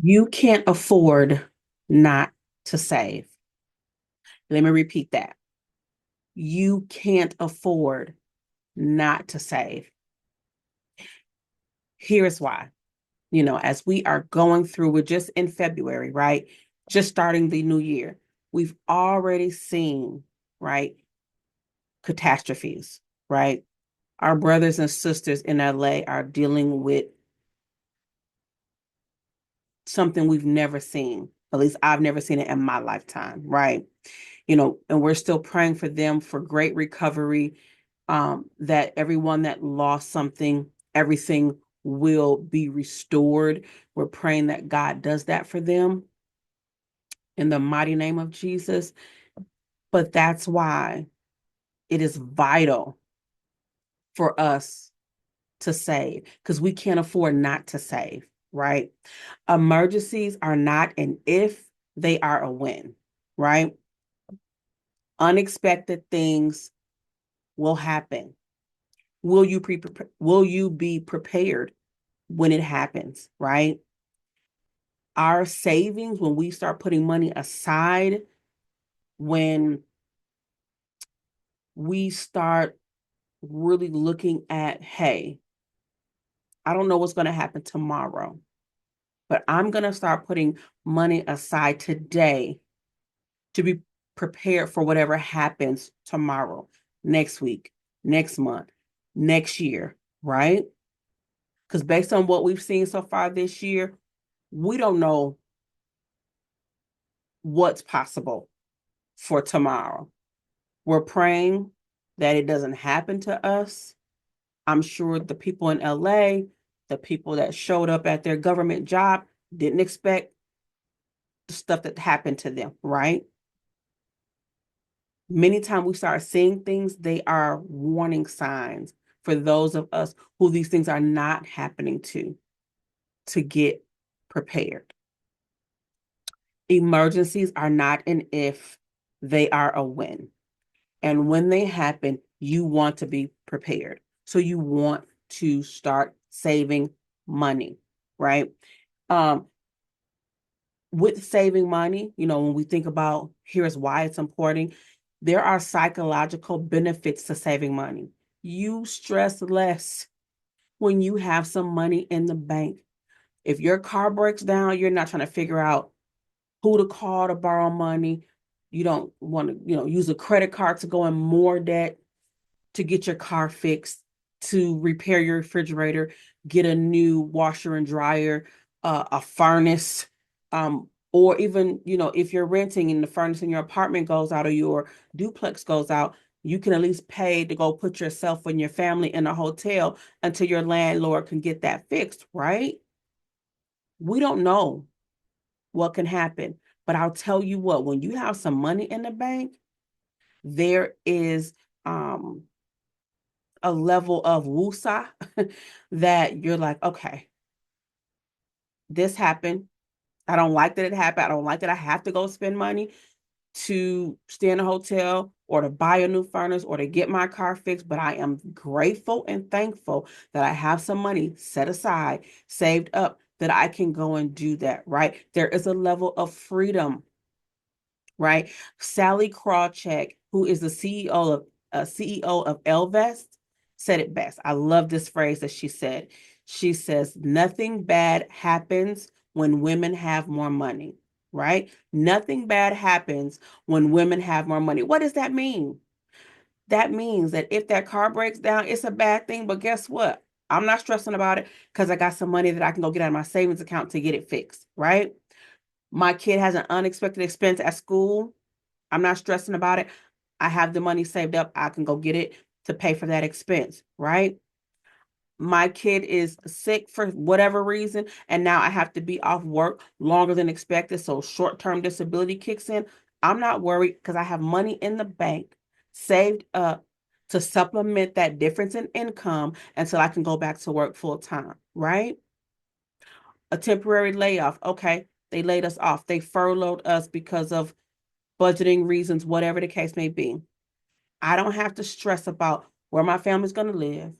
You can't afford not to save. Let me repeat that. You can't afford not to save. Here's why. As we are going through, we're just in February, right? Just starting the new year. We've already seen, right, catastrophes, right? Our brothers and sisters in LA are dealing with something we've never seen. At least I've never seen it in my lifetime, right? And we're still praying for them for great recovery, that everyone that lost something, everything will be restored. We're praying that God does that for them in the mighty name of Jesus. But that's why it is vital for us to save because we can't afford not to save, right? Emergencies are not an if, they are a when, right? Unexpected things will happen. Will you be prepared when it happens, right? Our savings, when we start putting money aside, when we start really looking at, hey, I don't know what's going to happen tomorrow, but I'm going to start putting money aside today to be prepared for whatever happens tomorrow, next week, next month, next year, right? Because based on what we've seen so far this year, we don't know what's possible for tomorrow. We're praying that it doesn't happen to us. I'm sure the people in LA, the people that showed up at their government job, didn't expect the stuff that happened to them, right? Many times we start seeing things, they are warning signs for those of us who these things are not happening to get prepared. Emergencies are not an if, they are a when. And when they happen, you want to be prepared. So you want to start saving money, right? Um, with saving money, when we think about here's why it's important, there are psychological benefits to saving money. You stress less when you have some money in the bank. If your car breaks down, you're not trying to figure out who to call to borrow money. You don't want to, use a credit card to go in more debt to get your car fixed, to repair your refrigerator, get a new washer and dryer, a furnace, or even, if you're renting and the furnace in your apartment goes out or your duplex goes out, you can at least pay to go put yourself and your family in a hotel until your landlord can get that fixed, right? We don't know what can happen, but I'll tell you what, when you have some money in the bank, there is um a level of woosah that you're like, okay, this happened. I don't like that it happened. I don't like that I have to go spend money to stay in a hotel or to buy a new furnace or to get my car fixed. But I am grateful and thankful that I have some money set aside, saved up, that I can go and do that, right? There is a level of freedom, right? Sally Krawcheck, who is the CEO of Elvest, said it best. I love this phrase that she said. She says, "Nothing bad happens when women have more money." Right? Nothing bad happens when women have more money. What does that mean? That means that if that car breaks down, it's a bad thing. But guess what? I'm not stressing about it because I got some money that I can go get out of my savings account to get it fixed. Right? My kid has an unexpected expense at school. I'm not stressing about it. I have the money saved up. I can go get it to pay for that expense, right? My kid is sick for whatever reason, and now I have to be off work longer than expected. So short-term disability kicks in. I'm not worried because I have money in the bank saved up to supplement that difference in income until I can go back to work full time, right? A temporary layoff. Okay, they laid us off. They furloughed us because of budgeting reasons, whatever the case may be. I don't have to stress about where my family's going to live,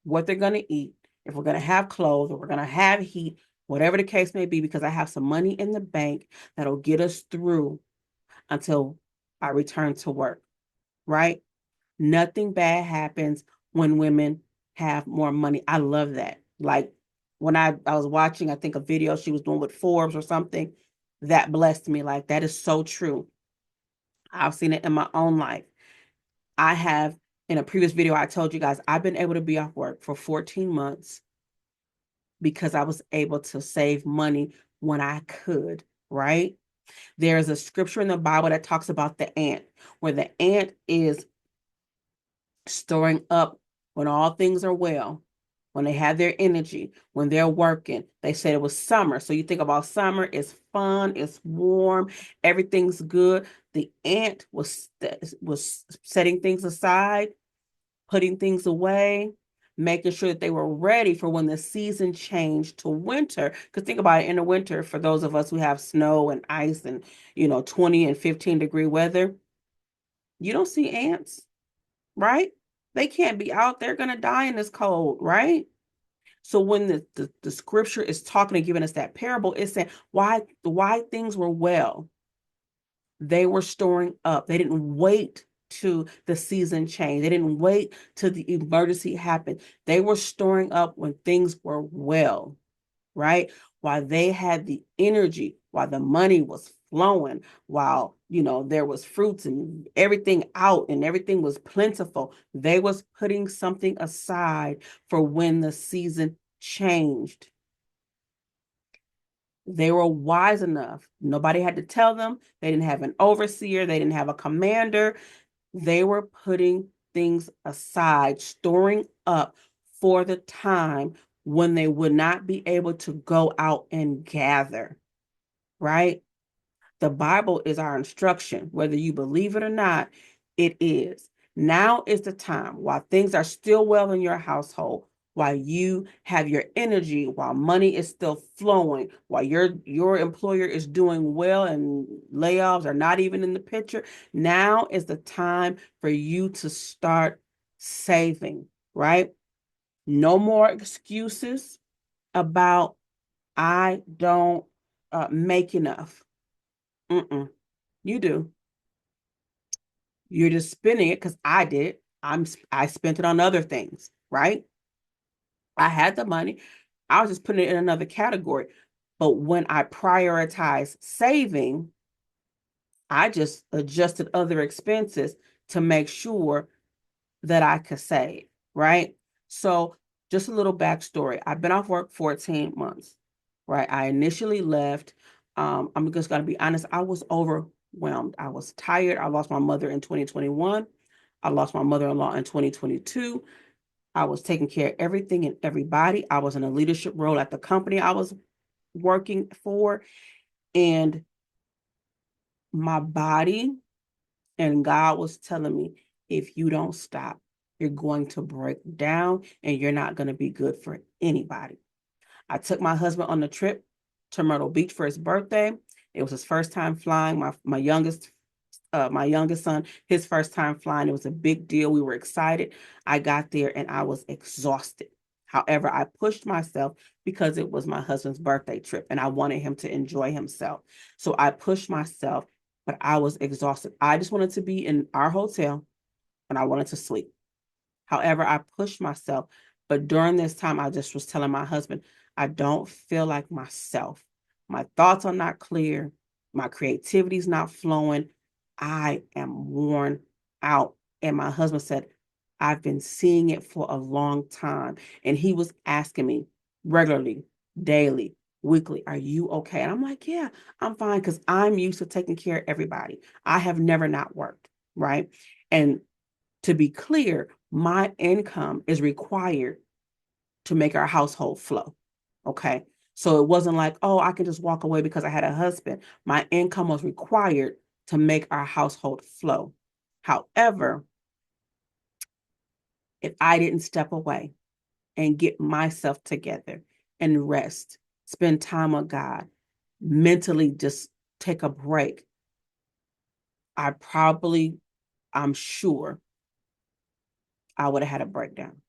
what they're going to eat, if we're going to have clothes or we're going to have heat. whatever the case may be, because I have some money in the bank that'll get us through until I return to work, right? Nothing bad happens when women have more money. I love that. Like when I was watching, I think a video she was doing with Forbes or something, that blessed me. Like that is so true. I've seen it in my own life. I have, in a previous video, I told you guys, I've been able to be off work for 14 months because I was able to save money when I could, right? There's a scripture in the Bible that talks about the ant, where the ant is storing up when all things are well, when they have their energy, when they're working. They said it was summer. So you think about summer, it's fun, it's warm, everything's good. The ant was setting things aside, putting things away, making sure that they were ready for when the season changed to winter. Because think about it, in the winter, for those of us who have snow and ice and 20 and 15-degree weather, you don't see ants, right? They can't be out. They're going to die in this cold, right? So when the scripture is talking and giving us that parable, it's saying why things were well. They were storing up. They didn't wait to the season change. They didn't wait till the emergency happened. They were storing up when things were well, right? While they had the energy, while the money was flowing, while there was fruits and everything out and everything was plentiful, they was putting something aside for when the season changed. They were wise enough. Nobody had to tell them. They didn't have an overseer. They didn't have a commander. They were putting things aside, storing up for the time when they would not be able to go out and gather, right? The Bible is our instruction. Whether you believe it or not, it is. Now is the time, while things are still well in your household, while you have your energy, while money is still flowing, while your employer is doing well and layoffs are not even in the picture. Now is the time for you to start saving, right? No more excuses about I don't make enough. Mm-mm. You do. You're just spending it because I did. I spent it on other things, right? I had the money. I was just putting it in another category. But when I prioritize saving, I just adjusted other expenses to make sure that I could save, right? So just a little backstory. I've been off work 14 months, right? I initially left. I'm just going to be honest. I was overwhelmed. I was tired. I lost my mother in 2021. I lost my mother-in-law in 2022. I was taking care of everything and everybody. I was in a leadership role at the company I was working for. And my body and God was telling me, if you don't stop, you're going to break down and you're not going to be good for anybody. I took my husband on the trip to Myrtle Beach for his birthday. It was his first time flying. My youngest son, his first time flying. It was a big deal. We were excited. I got there and I was exhausted. However, I pushed myself because it was my husband's birthday trip and I wanted him to enjoy himself. So I pushed myself, but I was exhausted. I just wanted to be in our hotel and I wanted to sleep. However, I pushed myself. But during this time, I just was telling my husband, I don't feel like myself. My thoughts are not clear. My creativity is not flowing. I am worn out. And my husband said, I've been seeing it for a long time. And he was asking me regularly, daily, weekly, are you okay? And I'm like, yeah, I'm fine because I'm used to taking care of everybody. I have never not worked, right? And to be clear, my income is required to make our household flow. Okay. So it wasn't like, oh, I can just walk away because I had a husband. My income was required to make our household flow. However, if I didn't step away and get myself together and rest, spend time with God, mentally just take a break, I'm sure I would have had a breakdown.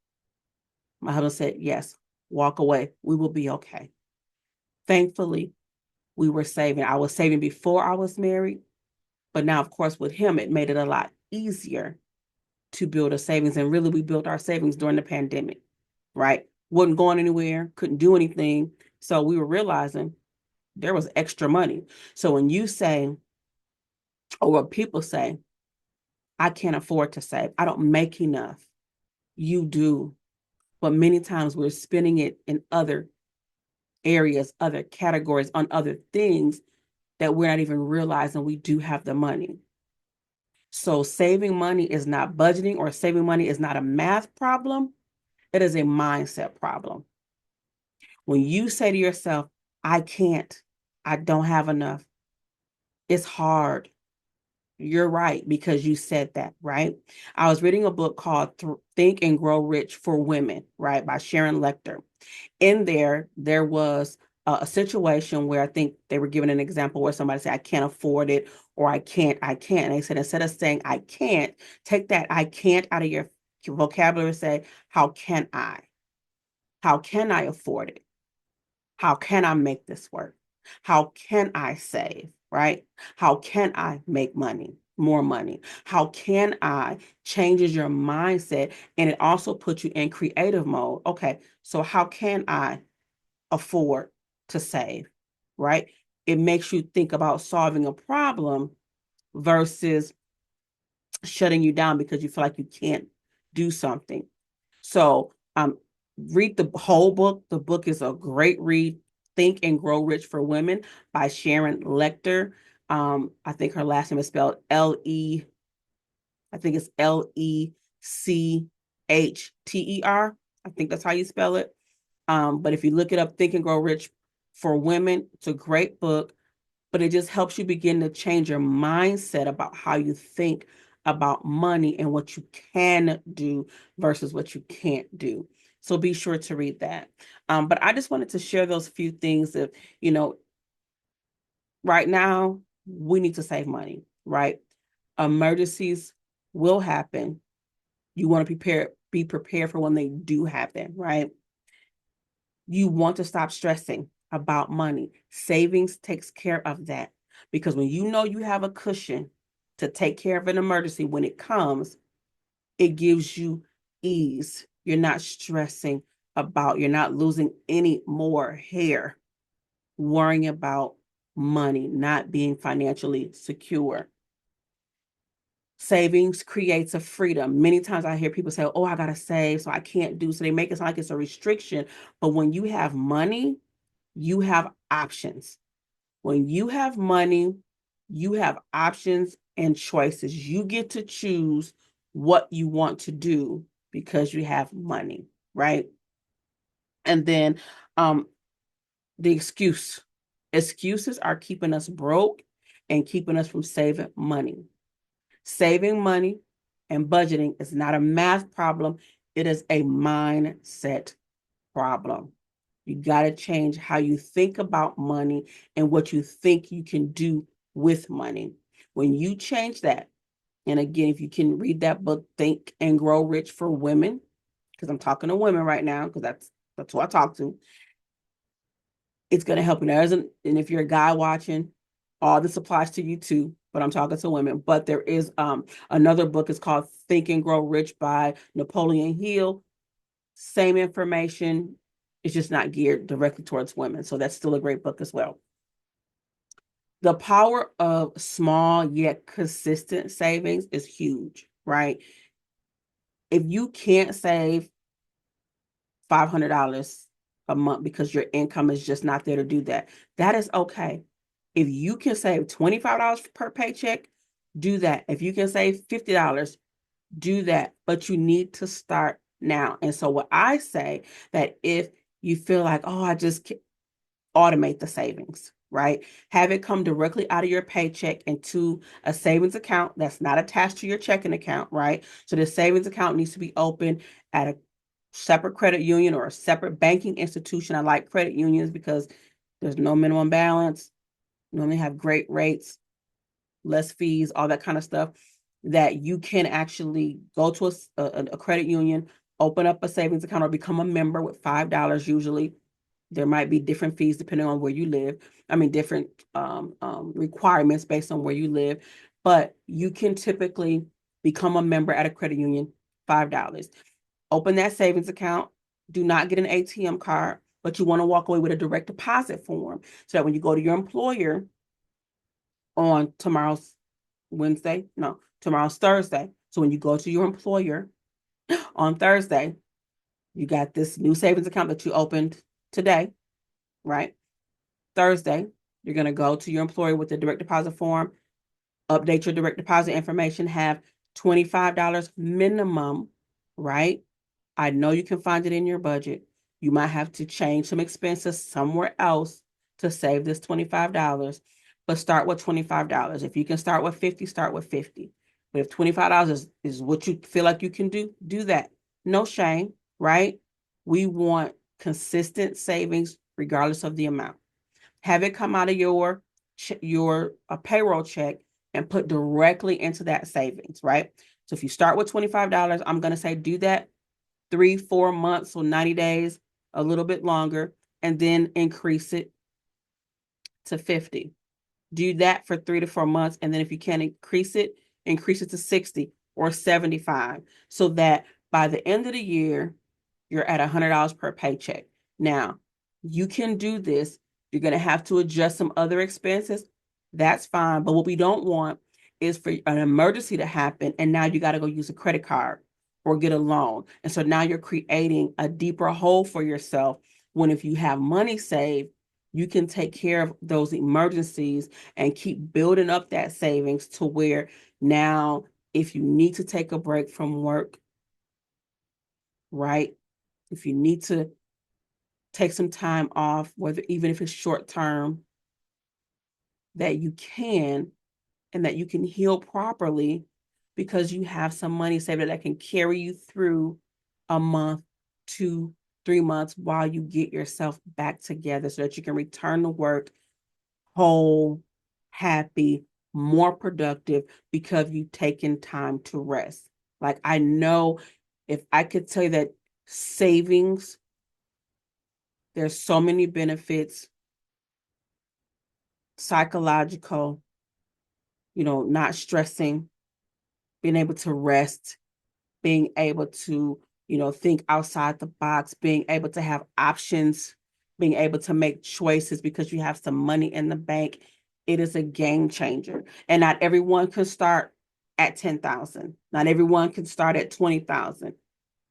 My husband said, yes, walk away. We will be okay. Thankfully, we were saving. I was saving before I was married, but now, of course, with him, it made it a lot easier to build a savings. And really, we built our savings during the pandemic, right? Wasn't going anywhere, couldn't do anything. So we were realizing there was extra money. So when you say, or what people say, I can't afford to save, I don't make enough. You do. But many times we're spending it in other areas, other categories, on other things that we're not even realizing we do have the money. So saving money is not budgeting, or saving money is not a math problem. It is a mindset problem. When you say to yourself, I can't, I don't have enough, it's hard. You're right, because you said that, right? I was reading a book called Think and Grow Rich for Women, right, by Sharon Lechter. In there was a situation where I think they were given an example where somebody said, I can't afford it, or I can't. And they said, instead of saying, I can't, take that I can't out of your vocabulary and say, how can I? How can I afford it? How can I make this work? How can I save, right? How can I make money, more money? How can I changes your mindset, and it also puts you in creative mode. Okay, so how can I afford to save, right? It makes you think about solving a problem versus shutting you down because you feel like you can't do something. So read the whole book. The book is a great read. Think and Grow Rich for Women by Sharon Lechter. I think her last name is spelled L-E, I think it's L-E-C-H-T-E-R. I think that's how you spell it. But if you look it up, Think and Grow Rich for Women, it's a great book, but it just helps you begin to change your mindset about how you think about money and what you can do versus what you can't do. So be sure to read that. But I just wanted to share those few things that, right now we need to save money, right? Emergencies will happen. You want to be prepared for when they do happen, right? You want to stop stressing about money. Savings takes care of that, because when you know you have a cushion to take care of an emergency when it comes, it gives you ease. You're not stressing you're not losing any more hair worrying about money, not being financially secure. Savings creates a freedom. Many times I hear people say, oh, I got to save, so I can't do. So they make it sound like it's a restriction. But when you have money, you have options. When you have money, you have options and choices. You get to choose what you want to do because you have money, right? And then the excuses are keeping us broke and keeping us from saving money. Saving money and budgeting is not a math problem. It is a mindset problem. You got to change how you think about money and what you think you can do with money. When you change that, and again, if you can read that book, Think and Grow Rich for Women, because I'm talking to women right now, because that's who I talk to, it's going to help you. And if you're a guy watching, all this applies to you too, but I'm talking to women. But there is another book. It's called Think and Grow Rich by Napoleon Hill. Same information. It's just not geared directly towards women. So that's still a great book as well. The power of small yet consistent savings is huge, right? If you can't save $500 a month because your income is just not there to do that, that is okay. If you can save $25 per paycheck, do that. If you can save $50, do that. But you need to start now. And so what I say, that if you feel like, oh, I just automate the savings, right? Have it come directly out of your paycheck into a savings account that's not attached to your checking account, right? So the savings account needs to be open at a separate credit union or a separate banking institution. I like credit unions because there's no minimum balance. Normally have great rates, less fees, all that kind of stuff, that you can actually go to a credit union, open up a savings account or become a member with $5 usually. There might be different fees depending on where you live. I mean, different requirements based on where you live. But you can typically become a member at a credit union, $5. Open that savings account. Do not get an ATM card, but you want to walk away with a direct deposit form so that when you go to your employer on tomorrow's Thursday. So when you go to your employer on Thursday, you got this new savings account that you opened today, right? Thursday, you're going to go to your employer with the direct deposit form, update your direct deposit information, have $25 minimum, right? I know you can find it in your budget. You might have to change some expenses somewhere else to save this $25, but start with $25. If you can start with 50, start with 50. But if $25 is what you feel like you can do that. No shame, right? We want consistent savings regardless of the amount. Have it come out of your payroll check and put directly into that savings, right? So if you start with $25, I'm going to say do that 3-4 months, so 90 days, a little bit longer, and then increase it to 50. Do that for 3 to 4 months, and then if you can increase it to 60 or 75, so that by the end of the year, you're at $100 per paycheck. Now, you can do this. You're going to have to adjust some other expenses. That's fine. But what we don't want is for an emergency to happen, and now you got to go use a credit card or get a loan. And so now you're creating a deeper hole for yourself when if you have money saved, you can take care of those emergencies and keep building up that savings to where now if you need to take a break from work, right? If you need to take some time off, whether even if it's short term, that you can and that you can heal properly because you have some money saved that can carry you through a month, 2, 3 months while you get yourself back together so that you can return to work whole, happy, more productive because you've taken time to rest. Like I know if I could tell you that savings, there's so many benefits, psychological, not stressing, being able to rest, being able to, think outside the box, being able to have options, being able to make choices because you have some money in the bank. It is a game changer. And not everyone can start at 10,000. Not everyone can start at 20,000.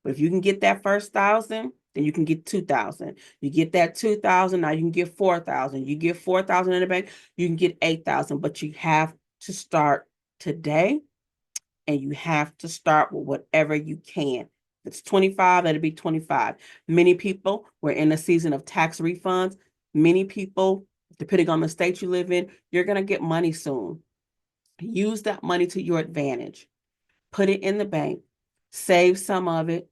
But if you can get that first 1,000, then you can get 2,000. You get that 2,000, now you can get 4,000. You get 4,000 in the bank, you can get 8,000. But you have to start today, and you have to start with whatever you can. If it's 25, that'll be 25. Many people, we're in a season of tax refunds. Many people, depending on the state you live in, you're going to get money soon. Use that money to your advantage. Put it in the bank. Save some of it.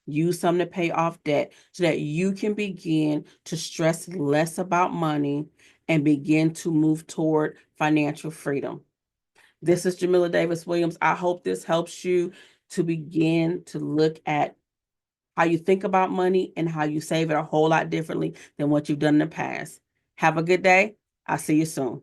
Use some to pay off debt so that you can begin to stress less about money and begin to move toward financial freedom. This is Jamila Davis Williams. I hope this helps you to begin to look at how you think about money and how you save it a whole lot differently than what you've done in the past. Have a good day. I'll see you soon.